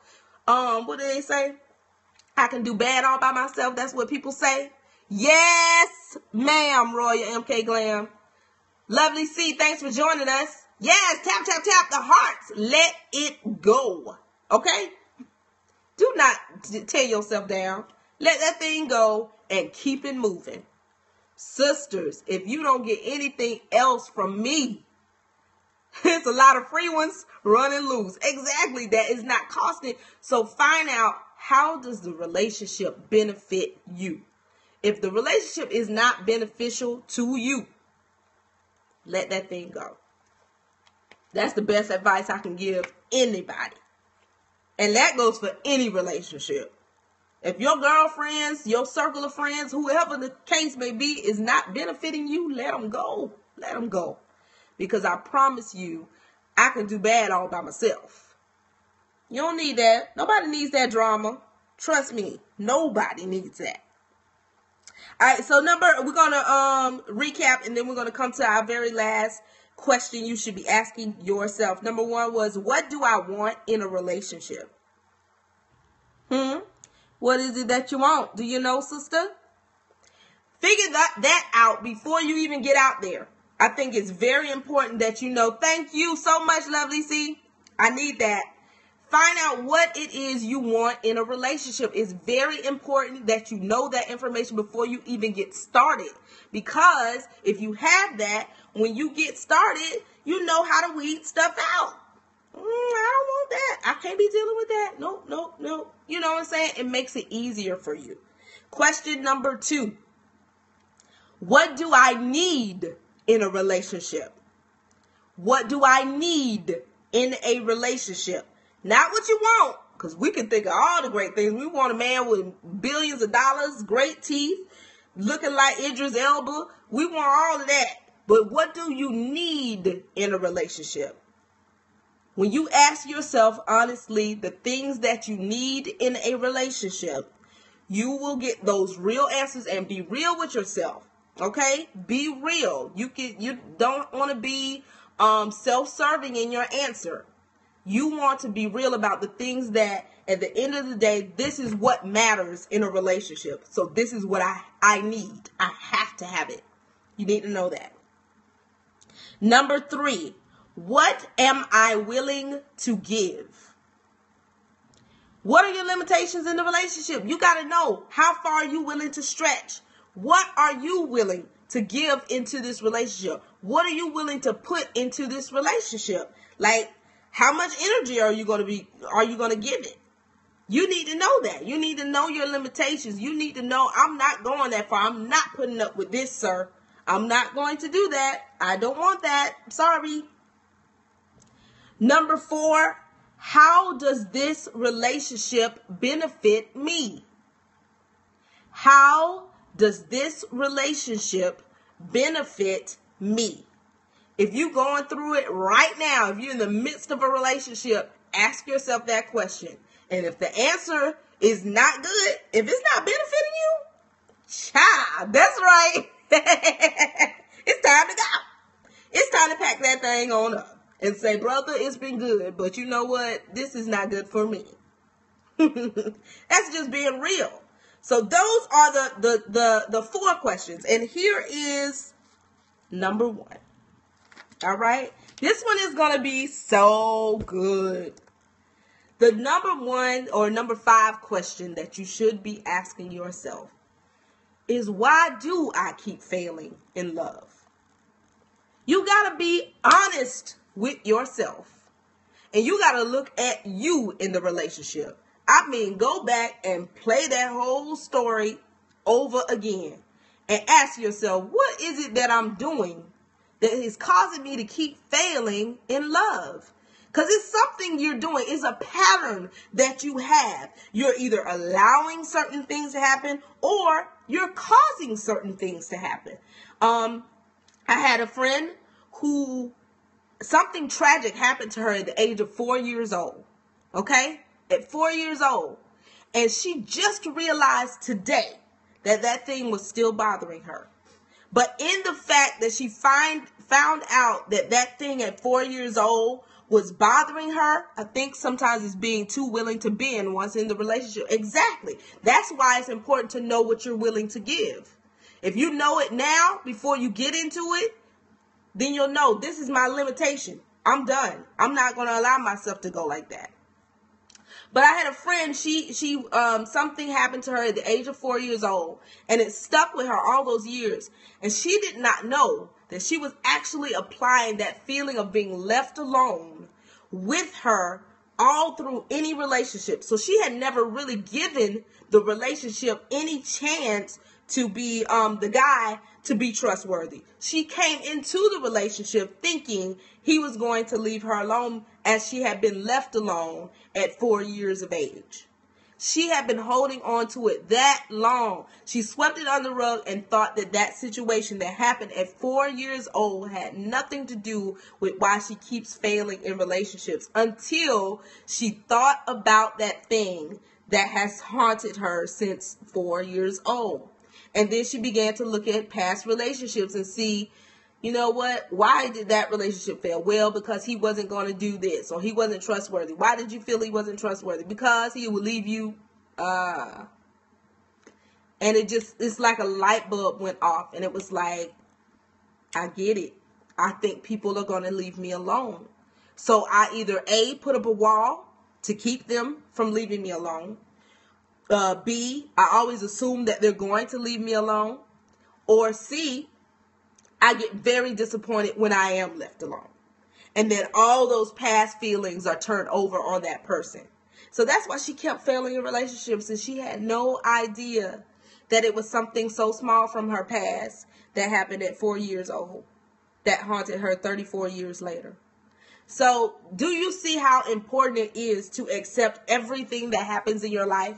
what do they say? I can do bad all by myself. That's what people say. Yes, ma'am, Royal MK Glam. Lovely C, thanks for joining us. Yes, tap, tap, tap the hearts. Let it go. Okay? Do not tear yourself down. Let that thing go and keep it moving. Sisters, if you don't get anything else from me, it's a lot of free ones running loose. Exactly. That is not costing. So find out, how does the relationship benefit you? If the relationship is not beneficial to you, let that thing go. That's the best advice I can give anybody. And that goes for any relationship. If your girlfriends, your circle of friends, whoever the case may be, is not benefiting you, let them go. Let them go. Because I promise you, I can do bad all by myself. You don't need that. Nobody needs that drama. Trust me. Nobody needs that. All right, so we're going to recap, and then we're going to come to our very last question you should be asking yourself. Number 1 was, what do I want in a relationship? What is it that you want? Do you know, sister? Figure that out before you even get out there. I think it's very important that you know. Thank you so much, Lovely C. I need that. Find out what it is you want in a relationship. It's very important that you know that information before you even get started. Because if you have that, when you get started, you know how to weed stuff out. I don't want that. I can't be dealing with that. Nope. You know what I'm saying? It makes it easier for you. Question number 2. What do I need in a relationship? What do I need in a relationship? Not what you want, because we can think of all the great things. We want a man with billions of dollars, great teeth, looking like Idris Elba. We want all of that. But what do you need in a relationship? When you ask yourself honestly the things that you need in a relationship, you will get those real answers, and be real with yourself. Okay? Be real. You don't want to be self-serving in your answer. You want to be real about the things that at the end of the day, this is what matters in a relationship. So this is what I need. I have to have it. You need to know that. Number 3, what am I willing to give? What are your limitations in the relationship? You got to know, how far are you willing to stretch? What are you willing to give into this relationship? What are you willing to put into this relationship? Like, how much energy are you going to give it? You need to know that. You need to know your limitations. You need to know, I'm not going that far. I'm not putting up with this, sir. I'm not going to do that. I don't want that. Sorry. Number 4, how does this relationship benefit me? How does this relationship benefit me? If you're going through it right now, if you're in the midst of a relationship, ask yourself that question. And if the answer is not good, if it's not benefiting you, child, that's right. It's time to go. It's time to pack that thing on up and say, brother, it's been good, but you know what? This is not good for me. That's just being real. So those are the 4 questions. And here is number 1. All right. This one is going to be so good. The number 1 or number 5 question that you should be asking yourself is, why do I keep failing in love? You got to be honest with yourself. And you got to look at you in the relationship. I mean, go back and play that whole story over again and ask yourself, what is it that I'm doing that is causing me to keep failing in love? Because it's something you're doing. It's a pattern that you have. You're either allowing certain things to happen or you're causing certain things to happen. I had a friend who something tragic happened to her at the age of 4 years old. Okay? At 4 years old. And she just realized today that that thing was still bothering her. But in the fact that she found out that that thing at 4 years old was bothering her, I think sometimes it's being too willing to bend once in the relationship. Exactly. That's why it's important to know what you're willing to give. If you know it now before you get into it, then you'll know this is my limitation. I'm done. I'm not going to allow myself to go like that. But I had a friend, she something happened to her at the age of 4 years old, and it stuck with her all those years. And she did not know that she was actually applying that feeling of being left alone with her all through any relationship. So she had never really given the relationship any chance to be the guy to be trustworthy. She came into the relationship thinking he was going to leave her alone, as she had been left alone at 4 years of age. She had been holding on to it that long. She swept it under the rug and thought that that situation that happened at 4 years old had nothing to do with why she keeps failing in relationships, until she thought about that thing that has haunted her since 4 years old. And then she began to look at past relationships and see, you know what? Why did that relationship fail? Well, because he wasn't going to do this, or he wasn't trustworthy. Why did you feel he wasn't trustworthy? Because he would leave you. And it's like a light bulb went off, and it was like, I get it. I think people are going to leave me alone. So I either A, put up a wall to keep them from leaving me alone. B, I always assume that they're going to leave me alone. Or C, I get very disappointed when I am left alone. And then all those past feelings are turned over on that person. So that's why she kept failing in relationships, and she had no idea that it was something so small from her past that happened at 4 years old that haunted her 34 years later. So do you see how important it is to accept everything that happens in your life?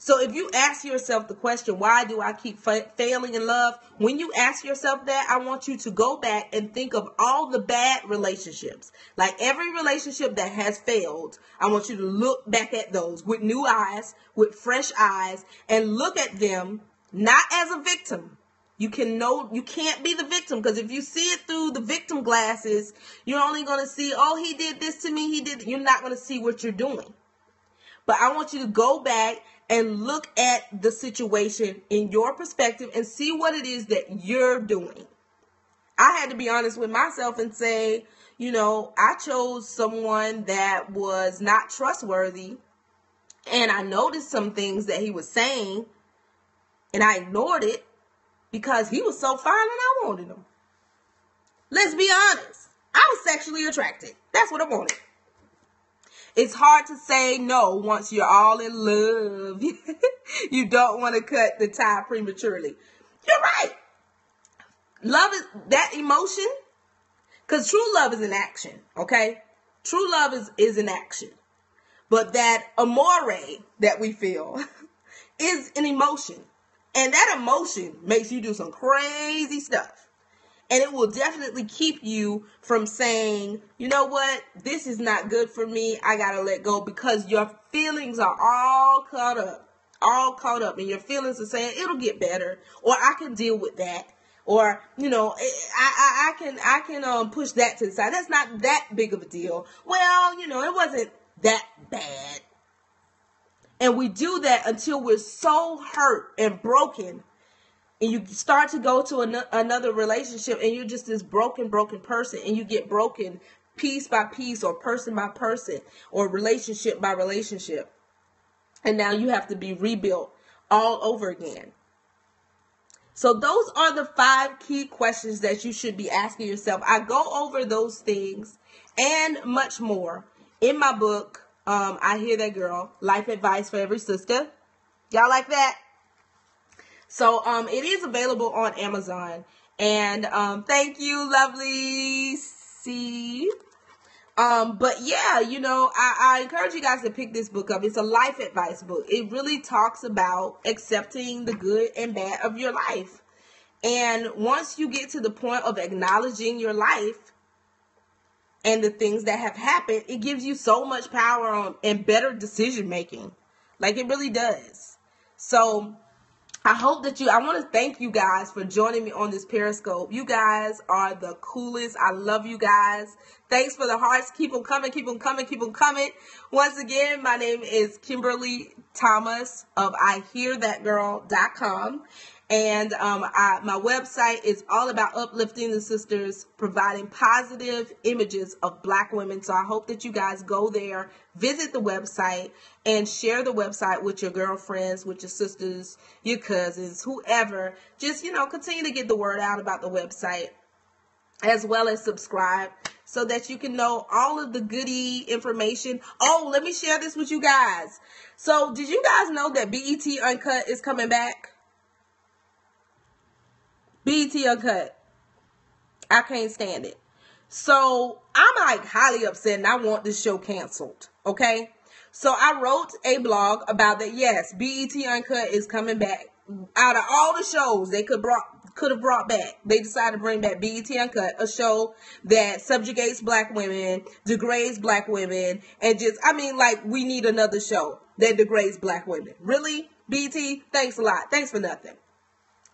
So if you ask yourself the question, why do I keep failing in love? When you ask yourself that, I want you to go back and think of all the bad relationships. Like every relationship that has failed, I want you to look back at those with new eyes, with fresh eyes, and look at them not as a victim. You can't be the victim, because if you see it through the victim glasses, you're only going to see, oh, he did this to me, you're not going to see what you're doing. But I want you to go back and look at the situation in your perspective and see what it is that you're doing. I had to be honest with myself and say, I chose someone that was not trustworthy, and I noticed some things that he was saying, and I ignored it because he was so fine and I wanted him. Let's be honest. I was sexually attracted. That's what I wanted. It's hard to say no once you're all in love. You don't want to cut the tie prematurely. You're right. Love is that emotion, because true love is an action, okay? True love is an action. But that amore that we feel is an emotion. And that emotion makes you do some crazy stuff. And it will definitely keep you from saying, you know what, this is not good for me. I got to let go, because your feelings are all caught up. And your feelings are saying it'll get better, or I can deal with that. Or, I can push that to the side. That's not that big of a deal. Well, it wasn't that bad. And we do that until we're so hurt and broken. And you start to go to another relationship, and you're just this broken person, and you get broken piece by piece, or person by person, or relationship by relationship. And now you have to be rebuilt all over again. So those are the 5 key questions that you should be asking yourself. I go over those things and much more in my book, I Hear That Girl, Life Advice for Every Sister. Y'all like that? So it is available on Amazon. And thank you, lovely C. But yeah, you know, I encourage you guys to pick this book up. It's a life advice book. It really talks about accepting the good and bad of your life. And once you get to the point of acknowledging your life and the things that have happened, it gives you so much power and better decision making. Like, it really does. So I hope that I want to thank you guys for joining me on this Periscope. You guys are the coolest. I love you guys. Thanks for the hearts. Keep them coming, keep them coming, keep them coming. Once again, my name is Kimberly Thomas of IHearThatGirl.com. And my website is all about uplifting the sisters, providing positive images of Black women. So I hope that you guys go there, visit the website, and share the website with your girlfriends, with your sisters, your cousins, whoever. Just, you know, continue to get the word out about the website, as well as subscribe so that you can know all of the goody information. Oh, let me share this with you guys. So did you guys know that BET Uncut is coming back? BET Uncut. I can't stand it. So I'm like highly upset and I want this show canceled. Okay. So I wrote a blog about that. Yes, BET Uncut is coming back. Out of all the shows they could have brought back, they decided to bring back BET Uncut, a show that subjugates Black women, degrades Black women, and just, I mean, like, we need another show that degrades Black women. Really? BET? Thanks a lot. Thanks for nothing.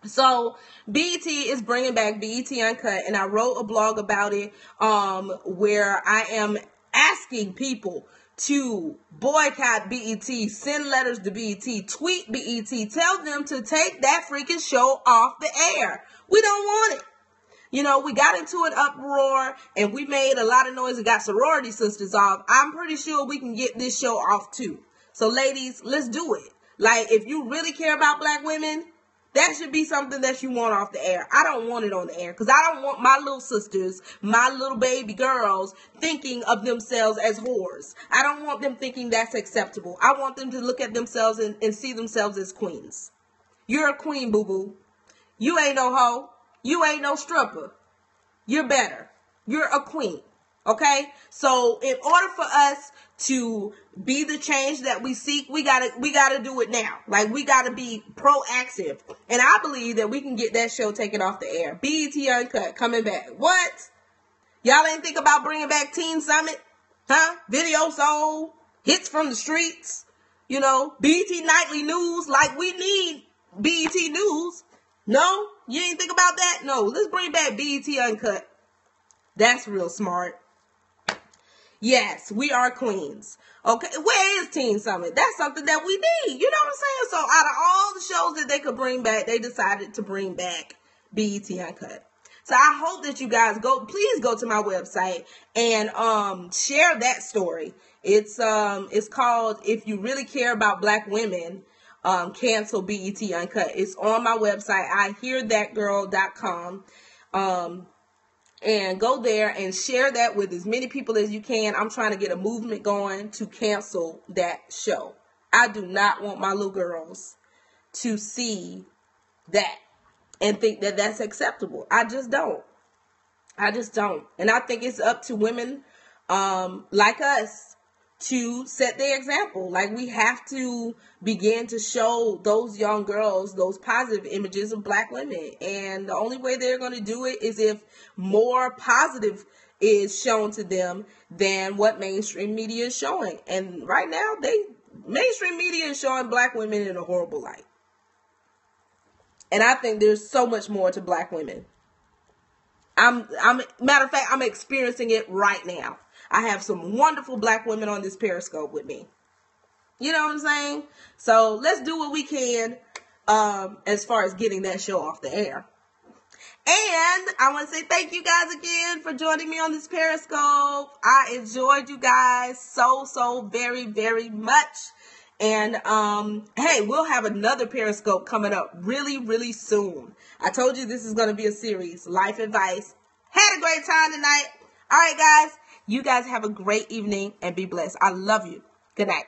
So BET is bringing back BET Uncut, and I wrote a blog about it where I am asking people to boycott BET, send letters to BET, tweet BET, tell them to take that freaking show off the air. We don't want it. You know, we got into an uproar and we made a lot of noise and got sorority sisters off. I'm pretty sure we can get this show off too. So ladies, let's do it. Like, if you really care about Black women, that should be something that you want off the air. I don't want it on the air because I don't want my little sisters, my little baby girls thinking of themselves as whores. I don't want them thinking that's acceptable. I want them to look at themselves and see themselves as queens. You're a queen, boo-boo. You ain't no hoe. You ain't no stripper. You're better. You're a queen. Okay? So in order for us to be the change that we seek, we gotta do it now. Like, we gotta be proactive. And I believe that we can get that show taken off the air. BET Uncut coming back. What? Y'all ain't think about bringing back Teen Summit? Huh? Video Soul? Hits from the streets? You know, BET Nightly News? Like, we need BET News. No? You ain't think about that? No. Let's bring back BET Uncut. That's real smart. Yes, we are queens. Okay, where is Teen Summit? That's something that we need. You know what I'm saying? So out of all the shows that they could bring back, they decided to bring back BET Uncut. So I hope that you guys please go to my website and share that story. It's called "If You Really Care About Black Women, Cancel BET Uncut." It's on my website, IHearThatGirl.com. And go there and share that with as many people as you can. I'm trying to get a movement going to cancel that show. I do not want my little girls to see that and think that that's acceptable. I just don't. And I think it's up to women like us to set the example. Like, we have to begin to show those young girls those positive images of Black women. And the only way they're going to do it is if more positive is shown to them than what mainstream media is showing. And right now, mainstream media is showing Black women in a horrible light. And I think there's so much more to Black women. Matter of fact, I'm experiencing it right now. I have some wonderful Black women on this Periscope with me. You know what I'm saying? So let's do what we can as far as getting that show off the air. And I want to say thank you guys again for joining me on this Periscope. I enjoyed you guys so very, very much. And hey, we'll have another Periscope coming up really, really soon. I told you this is going to be a series, life advice. Had a great time tonight. All right, guys. You guys have a great evening and be blessed. I love you. Good night.